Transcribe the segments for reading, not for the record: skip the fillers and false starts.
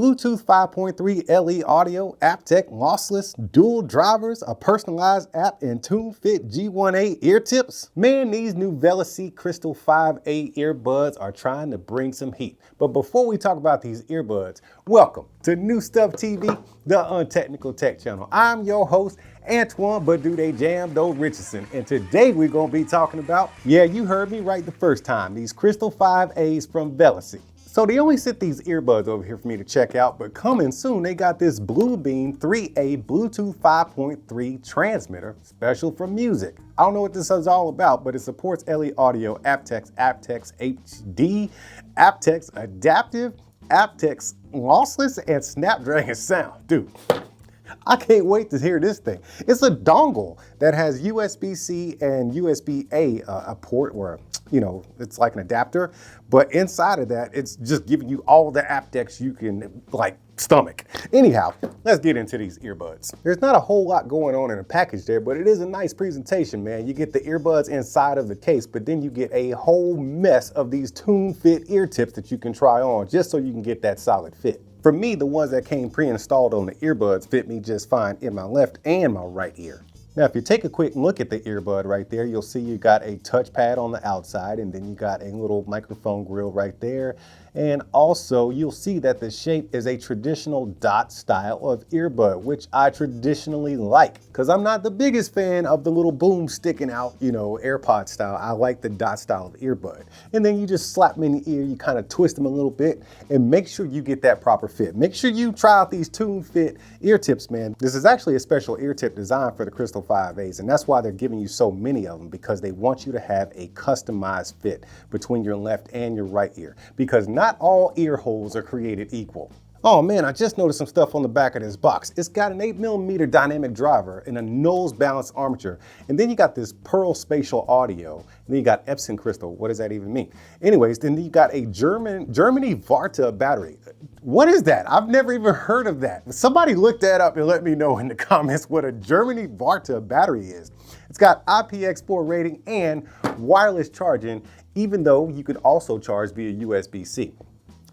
Bluetooth 5.3 LE audio, Haptic, lossless, dual drivers, a personalized app, and TuneFit G1A ear tips? Man, these new Velacy Crystal 5A earbuds are trying to bring some heat. But before we talk about these earbuds, welcome to New Stuff TV, the Untechnical Tech channel. I'm your host, Antoine But Do They Jam Though Richardson, and today we're going to be talking about, yeah, you heard me right the first time, these Crystal 5As from Velacy. So they only sent these earbuds over here for me to check out, but coming soon, they got this Bluebeam 3A Bluetooth 5.3 transmitter, special for music. I don't know what this is all about, but it supports LE audio, aptX, aptX HD, aptX adaptive, aptX lossless, and Snapdragon sound. Dude, I can't wait to hear this thing. It's a dongle that has USB-C and USB-A a port where, you know, it's like an adapter, but inside of that, it's just giving you all the aptX you can like stomach. Anyhow, let's get into these earbuds. There's not a whole lot going on in the package there, but it is a nice presentation, man. You get the earbuds inside of the case, but then you get a whole mess of these TuneFit ear tips that you can try on just so you can get that solid fit. For me, the ones that came pre-installed on the earbuds fit me just fine in my left and my right ear. Now, if you take a quick look at the earbud right there, you'll see you got a touchpad on the outside, and then you got a little microphone grill right there. And also you'll see that the shape is a traditional dot style of earbud, which I traditionally like, because I'm not the biggest fan of the little boom sticking out, you know, AirPod style. I like the dot style of earbud. And then you just slap them in the ear, you kind of twist them a little bit, and make sure you get that proper fit. Make sure you try out these TuneFit ear tips, man. This is actually a special ear tip design for the Crystal 5As, and that's why they're giving you so many of them, because they want you to have a customized fit between your left and your right ear, because not all ear holes are created equal. Oh man, I just noticed some stuff on the back of this box. It's got an 8mm dynamic driver and a nose balanced armature. And then you got this Pearl spatial audio. And then you got Epson crystal. What does that even mean? Anyways, then you got a Germany Varta battery. What is that? I've never even heard of that. Somebody look that up and let me know in the comments what a Germany Varta battery is. It's got IPX4 rating and wireless charging, even though you could also charge via USB-C.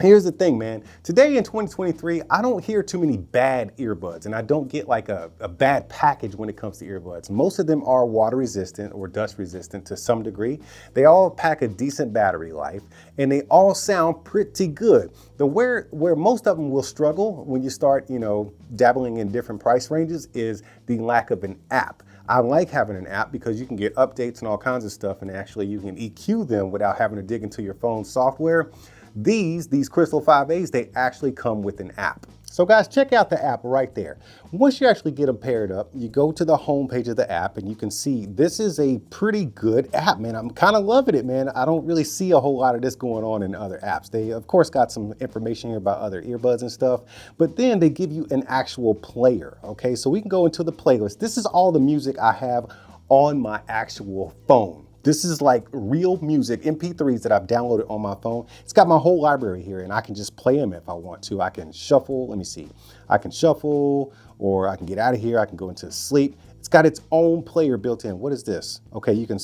Here's the thing, man. Today in 2023, I don't hear too many bad earbuds, and I don't get like a bad package when it comes to earbuds. Most of them are water resistant or dust resistant to some degree. They all pack a decent battery life, and they all sound pretty good. Where most of them will struggle when you start, you know, dabbling in different price ranges is the lack of an app. I like having an app because you can get updates and all kinds of stuff, and actually you can EQ them without having to dig into your phone software. These Crystal 5As, they actually come with an app. So guys, check out the app right there. Once you actually get them paired up, you go to the home page of the app and you can see this is a pretty good app, man. I'm kind of loving it, man. I don't really see a whole lot of this going on in other apps. They, of course, got some information here about other earbuds and stuff, but then they give you an actual player, okay? So we can go into the playlist. This is all the music I have on my actual phone. This is like real music, MP3s that I've downloaded on my phone. It's got my whole library here, and I can just play them if I want to. I can shuffle, let me see. I can shuffle, or I can get out of here. I can go into sleep. It's got its own player built in. What is this? Okay, you can,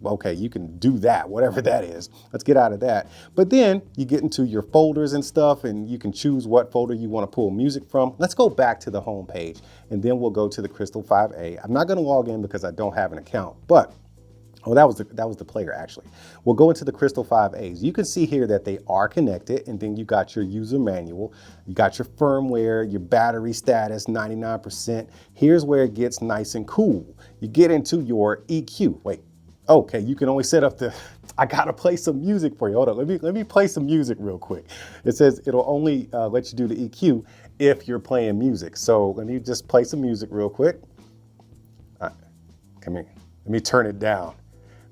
okay, you can do that, whatever that is. Let's get out of that. But then you get into your folders and stuff, and you can choose what folder you want to pull music from. Let's go back to the home page, and then we'll go to the Crystal 5A. I'm not going to log in because I don't have an account, but oh, that was the player actually. We'll go into the Crystal 5As. You can see here that they are connected, and then you got your user manual, you got your firmware, your battery status, 99%. Here's where it gets nice and cool. You get into your EQ. Wait, okay, you can only set up the, I gotta play some music for you. Hold on, let me play some music real quick. It says it'll only let you do the EQ if you're playing music. So let me just play some music real quick. Come here, let me turn it down.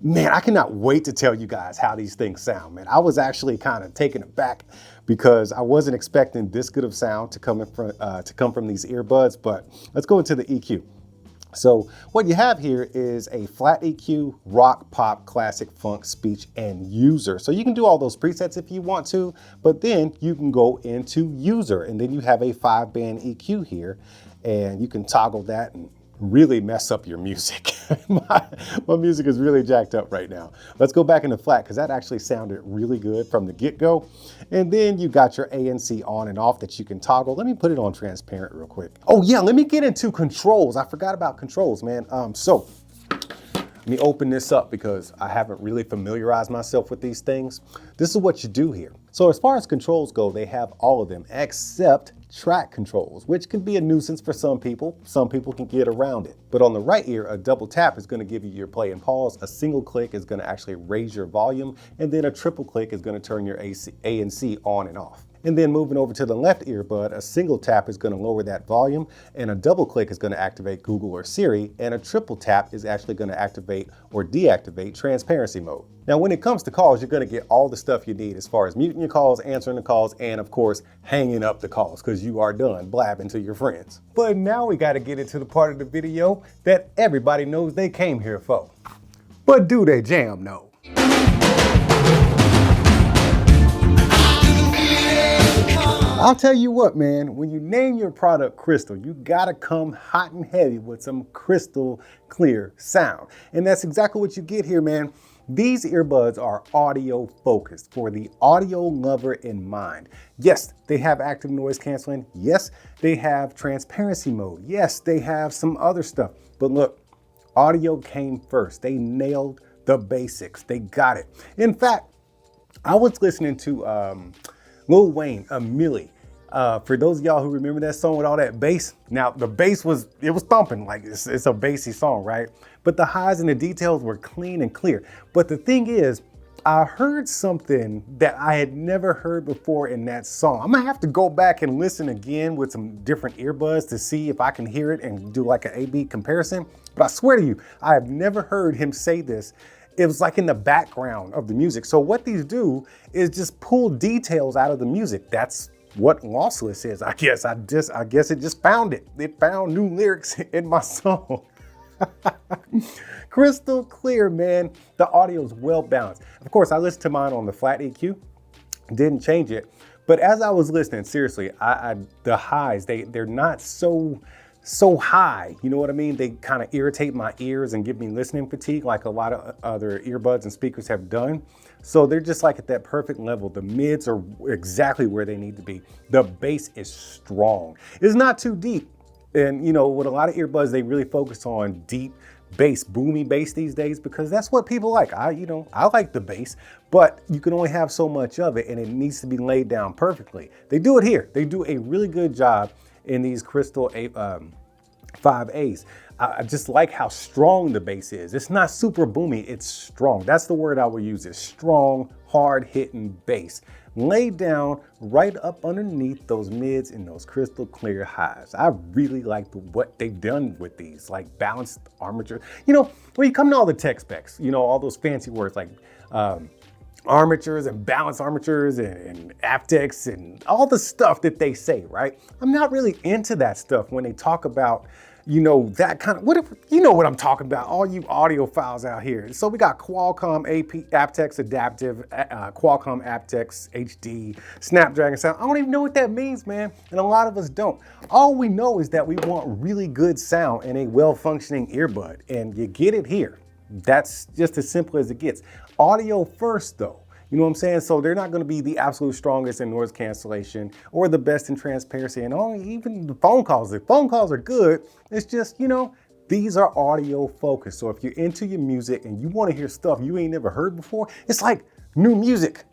Man, I cannot wait to tell you guys how these things sound, man. I was actually kind of taken aback because I wasn't expecting this good of sound to come from these earbuds, but let's go into the EQ. So what you have here is a flat EQ, rock, pop, classic, funk, speech, and user. So you can do all those presets if you want to, but then you can go into user, and then you have a 5-band EQ here, and you can toggle that and really mess up your music. my music is really jacked up right now. Let's go back into flat because that actually sounded really good from the get-go. And then you got your ANC on and off that you can toggle. Let me put it on transparent real quick. Oh yeah, let me get into controls. I forgot about controls, man. So let me open this up because I haven't really familiarized myself with these things. This is what you do here. So as far as controls go, they have all of them except track controls, which can be a nuisance for some people. Some people can get around it. But on the right ear, a double tap is going to give you your play and pause. A single click is going to actually raise your volume. And then a triple click is going to turn your ANC on and off. And then moving over to the left earbud, a single tap is going to lower that volume, and a double click is going to activate Google or Siri, and a triple tap is actually going to activate or deactivate transparency mode. Now, when it comes to calls, you're going to get all the stuff you need as far as muting your calls, answering the calls, and of course, hanging up the calls because you are done blabbing to your friends. But now we got to get into the part of the video that everybody knows they came here for. But do they jam know? I'll tell you what, man, when you name your product Crystal, you gotta come hot and heavy with some crystal clear sound. And that's exactly what you get here, man. These earbuds are audio focused for the audio lover in mind. Yes, they have active noise canceling. Yes, they have transparency mode. Yes, they have some other stuff. But look, audio came first. They nailed the basics. They got it. In fact, I was listening to Lil Wayne, a Millie. For those of y'all who remember that song with all that bass, now the bass was thumping, like it's a bassy song, right? But the highs and the details were clean and clear. But the thing is, I heard something that I had never heard before in that song. I'm gonna have to go back and listen again with some different earbuds to see if I can hear it and do like an A/B comparison. But I swear to you, I have never heard him say this. It was like in the background of the music. So what these do is just pull details out of the music. That's what lossless is, I guess. I guess it just found it. It found new lyrics in my song. Crystal clear, man. The audio is well balanced. Of course, I listened to mine on the flat EQ. Didn't change it. But as I was listening, seriously, the highs, they're not so high, you know what I mean? They kind of irritate my ears and give me listening fatigue like a lot of other earbuds and speakers have done. So they're just like at that perfect level. The mids are exactly where they need to be. The bass is strong. It's not too deep. And you know, with a lot of earbuds, they really focus on deep bass, boomy bass these days because that's what people like. I like the bass, but you can only have so much of it and it needs to be laid down perfectly. They do it here. They do a really good job in these Crystal 5As. I just like how strong the bass is. It's not super boomy, it's strong. That's the word I would use, is strong, hard hitting bass. Laid down right up underneath those mids and those crystal clear highs. I really like what they've done with these, like balanced armature. You know, when you come to all the tech specs, you know, all those fancy words like armatures and balanced armatures and Haptics and all the stuff that they say, right? I'm not really into that stuff when they talk about, you know, that kind of, you know what I'm talking about, all you audiophiles out here. So we got Qualcomm AptX Adaptive, Qualcomm AptX HD, Snapdragon sound. I don't even know what that means, man. And a lot of us don't. All we know is that we want really good sound in a well-functioning earbud, and you get it here. That's just as simple as it gets. Audio first though. You know what I'm saying? So they're not going to be the absolute strongest in noise cancellation or the best in transparency and even the phone calls. The phone calls are good. It's just, you know, these are audio focused. So if you're into your music and you want to hear stuff you ain't never heard before, it's like new music.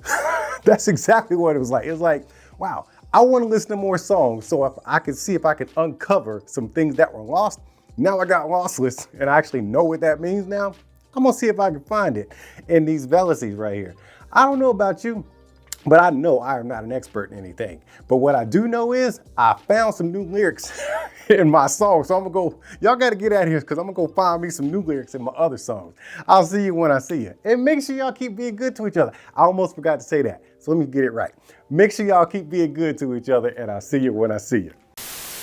That's exactly what it was like. It's like, wow, I want to listen to more songs. So if I could see if I could uncover some things that were lost, now I got lossless and I actually know what that means now. I'm gonna see if I can find it in these Velacys right here. I don't know about you, but I know I am not an expert in anything. But what I do know is I found some new lyrics in my song. So I'm gonna go, y'all gotta get out of here because I'm gonna go find me some new lyrics in my other songs. I'll see you when I see you. And make sure y'all keep being good to each other. I almost forgot to say that. So let me get it right. Make sure y'all keep being good to each other and I'll see you when I see you.